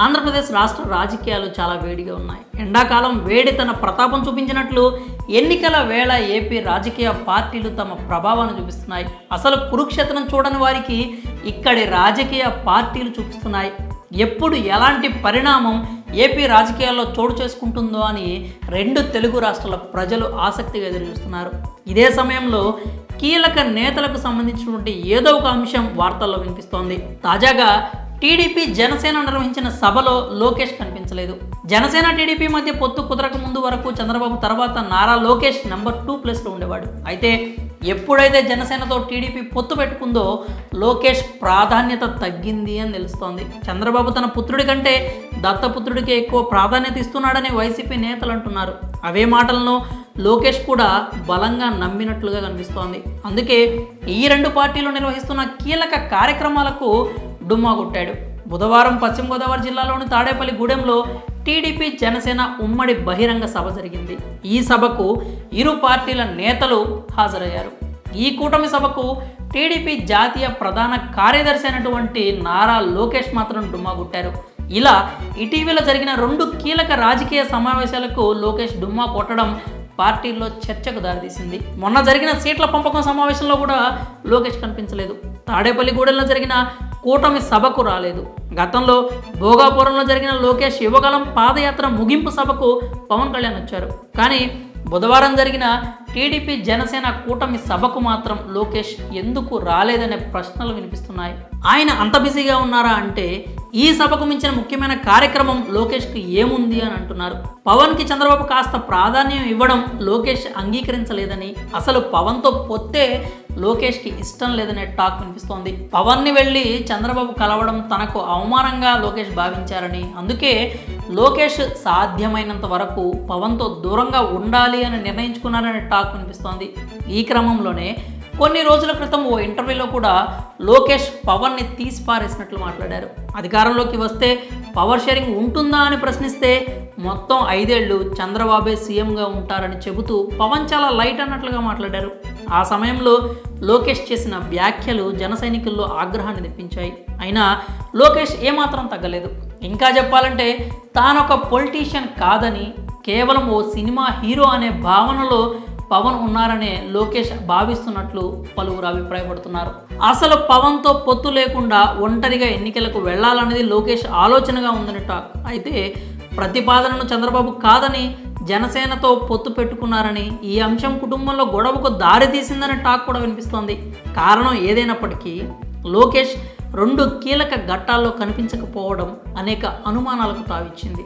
ఆంధ్రప్రదేశ్ రాష్ట్ర రాజకీయాలు చాలా వేడిగా ఉన్నాయి. ఎండాకాలం వేడి తన ప్రతాపం చూపించినట్లు ఎన్నికల వేళ ఏపీ రాజకీయ పార్టీలు తమ ప్రభావాన్ని చూపిస్తున్నాయి. అసలు కురుక్షేత్రం చూడని వారికి ఇక్కడి రాజకీయ పార్టీలు చూపిస్తున్నాయి. ఎప్పుడు ఎలాంటి పరిణామం ఏపీ రాజకీయాల్లో చోటు చేసుకుంటుందో అని రెండు తెలుగు రాష్ట్రాల ప్రజలు ఆసక్తిగా ఎదురుచూస్తున్నారు. ఇదే సమయంలో కీలక నేతలకు సంబంధించినటువంటి ఏదో ఒక అంశం వార్తల్లో వినిపిస్తోంది. తాజాగా టీడీపీ జనసేన నిర్వహించిన సభలో లోకేష్ కనిపించలేదు. జనసేన టీడీపీ మధ్య పొత్తు కుదరక ముందు వరకు చంద్రబాబు తర్వాత నారా లోకేష్ నెంబర్ 2 లో ఉండేవాడు. అయితే ఎప్పుడైతే జనసేనతో టీడీపీ పొత్తు పెట్టుకుందో లోకేష్ ప్రాధాన్యత తగ్గింది అని తెలుస్తోంది. చంద్రబాబు తన పుత్రుడి కంటే దత్తపుత్రుడికి ఎక్కువ ప్రాధాన్యత ఇస్తున్నాడని వైసీపీ నేతలు అంటున్నారు. అవే మాటలను లోకేష్ కూడా బలంగా నమ్మినట్లుగా కనిపిస్తోంది. అందుకే ఈ రెండు పార్టీలు నిర్వహిస్తున్న కీలక కార్యక్రమాలకు డుమ్మా కొట్టాడు. బుధవారం పశ్చిమ గోదావరి జిల్లాలోని తాడేపల్లిగూడెంలో టీడీపీ జనసేన ఉమ్మడి బహిరంగ సభ జరిగింది. ఈ సభకు ఇరు పార్టీల నేతలు హాజరయ్యారు. ఈ కూటమి సభకు టీడీపీ జాతీయ ప్రధాన కార్యదర్శి అయినటువంటి నారా లోకేష్ మాత్రం డుమ్మా కొట్టారు. ఇలా ఇటీవల జరిగిన రెండు కీలక రాజకీయ సమావేశాలకు లోకేష్ డుమ్మా కొట్టడం పార్టీల్లో చర్చకు దారితీసింది. మొన్న జరిగిన సీట్ల పంపకం సమావేశంలో కూడా లోకేష్ కనిపించలేదు. తాడేపల్లిగూడెంలో జరిగిన కూటమి సభకు రాలేదు. గతంలో భోగాపురంలో జరిగిన లోకేష్ యువగలం పాదయాత్ర ముగింపు సభకు పవన్ కళ్యాణ్ వచ్చారు. కానీ బుధవారం జరిగిన టీడీపీ జనసేన కూటమి సభకు మాత్రం లోకేష్ ఎందుకు రాలేదనే ప్రశ్నలు వినిపిస్తున్నాయి. ఆయన అంత బిజీగా ఉన్నారా అంటే ఈ సభకు మించిన ముఖ్యమైన కార్యక్రమం లోకేష్కి ఏముంది అని అంటున్నారు. పవన్కి చంద్రబాబు కాస్త ప్రాధాన్యం ఇవ్వడం లోకేష్ అంగీకరించలేదని, అసలు పవన్తో పొత్తే లోకేష్కి ఇష్టం లేదనే టాక్ వినిపిస్తోంది. పవన్ని వెళ్ళి చంద్రబాబు కలవడం తనకు అవమానంగా లోకేష్ భావించారని, అందుకే లోకేష్ సాధ్యమైనంత వరకు పవన్తో దూరంగా ఉండాలి అని నిర్ణయించుకున్నారనే టాక్ వినిపిస్తోంది. ఈ క్రమంలోనే కొన్ని రోజుల క్రితం ఓ ఇంటర్వ్యూలో కూడా లోకేష్ పవన్ని తీసిపారేసినట్లు మాట్లాడారు. అధికారంలోకి వస్తే పవర్ షేరింగ్ ఉంటుందా అని ప్రశ్నిస్తే మొత్తం 5 ఏళ్లు చంద్రబాబే సీఎంగా ఉంటారని చెబుతూ పవన్ చాలా లైట్ అన్నట్లుగా మాట్లాడారు. ఆ సమయంలో లోకేష్ చేసిన వ్యాఖ్యలు జన సైనికుల్లో ఆగ్రహాన్ని తెప్పించాయి. అయినా లోకేష్ ఏమాత్రం తగ్గలేదు. ఇంకా చెప్పాలంటే తానొక పొలిటీషియన్ కాదని, కేవలం ఓ సినిమా హీరో అనే భావనలో పవన్ ఉన్నారనే లోకేష్ భావిస్తున్నట్లు పలువురు అభిప్రాయపడుతున్నారు. అసలు పవన్తో పొత్తు లేకుండా ఒంటరిగా ఎన్నికలకు వెళ్లాలనేది లోకేష్ ఆలోచనగా ఉందని టాక్. అయితే ప్రతిపాదనను చంద్రబాబు కాదని జనసేనతో పొత్తు పెట్టుకున్నారని, ఈ అంశం కుటుంబంలో గొడవకు దారితీసిందనే టాక్ కూడా వినిపిస్తోంది. కారణం ఏదైనప్పటికీ లోకేష్ రెండు కీలక ఘట్టాల్లో కనిపించకపోవడం అనేక అనుమానాలకు తావిచ్చింది.